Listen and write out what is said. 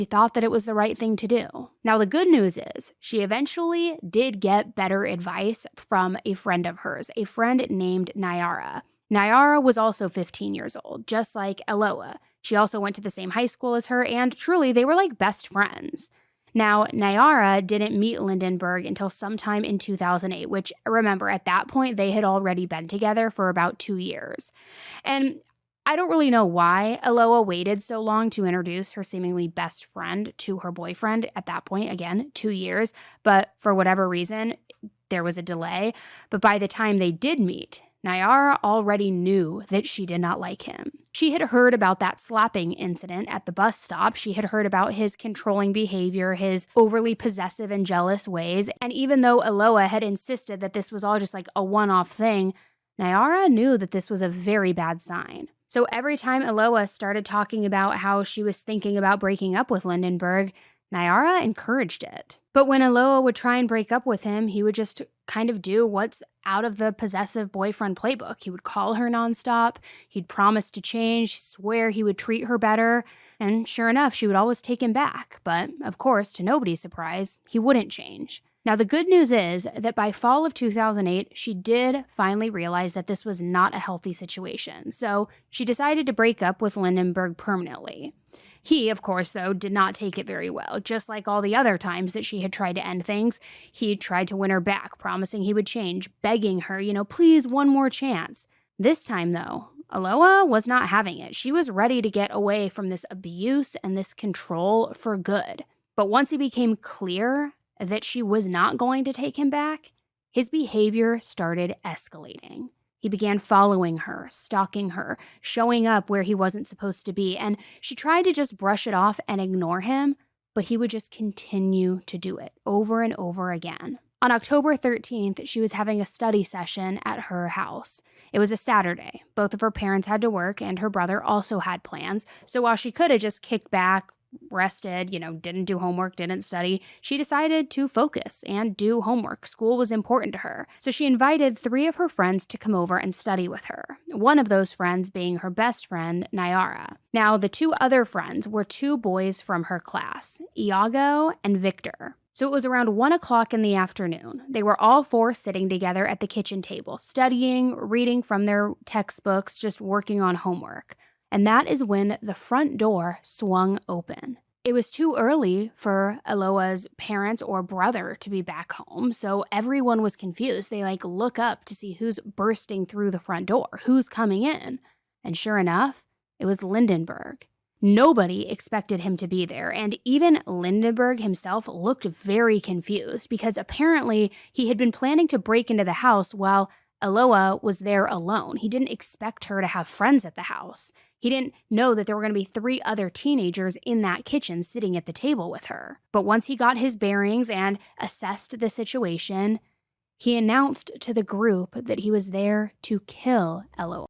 She thought that it was the right thing to do. Now, the good news is she eventually did get better advice from a friend of hers, a friend named Nyara. Nyara was also 15 years old, just like Aloa. She also went to the same high school as her, and truly, they were like best friends. Now, Nyara didn't meet Lindenburgg until sometime in 2008, which, remember, at that point, they had already been together for about 2 years. And I don't really know why Aloa waited so long to introduce her seemingly best friend to her boyfriend at that point. Again, 2 years, but for whatever reason, there was a delay. But by the time they did meet, Nyara already knew that she did not like him. She had heard about that slapping incident at the bus stop. She had heard about his controlling behavior, his overly possessive and jealous ways. And even though Aloa had insisted that this was all just like a one-off thing, Nyara knew that this was a very bad sign. So every time Aloa started talking about how she was thinking about breaking up with Lindenburgg, Nyara encouraged it. But when Aloa would try and break up with him, he would just kind of do what's out of the possessive boyfriend playbook. He would call her nonstop, he'd promise to change, swear he would treat her better, and sure enough, she would always take him back. But, of course, to nobody's surprise, he wouldn't change. Now, the good news is that by fall of 2008, she did finally realize that this was not a healthy situation. So she decided to break up with Lindenburgg permanently. He, of course, though, did not take it very well. Just like all the other times that she had tried to end things, he tried to win her back, promising he would change, begging her, please, one more chance. This time, though, Aloa was not having it. She was ready to get away from this abuse and this control for good. But once it became clear that she was not going to take him back, his behavior started escalating. He began following her, stalking her, showing up where he wasn't supposed to be, and she tried to just brush it off and ignore him, but he would just continue to do it over and over again. On October 13th, she was having a study session at her house. It was a Saturday. Both of her parents had to work, and her brother also had plans, so while she could have just kicked back, rested, didn't do homework, didn't study, she decided to focus and do homework. School was important to her. So she invited 3 of her friends to come over and study with her. One of those friends being her best friend, Nyara. Now, the 2 other friends were 2 boys from her class, Iago and Victor. So it was around 1 o'clock in the afternoon. They were all 4 sitting together at the kitchen table, studying, reading from their textbooks, just working on homework. And that is when the front door swung open. It was too early for Aloa's parents or brother to be back home, so everyone was confused. They look up to see who's bursting through the front door, who's coming in. And sure enough, it was Lindenburgg. Nobody expected him to be there, and even Lindenburgg himself looked very confused because apparently he had been planning to break into the house while Aloa was there alone. He didn't expect her to have friends at the house. He didn't know that there were going to be 3 other teenagers in that kitchen sitting at the table with her. But once he got his bearings and assessed the situation, he announced to the group that he was there to kill Aloa.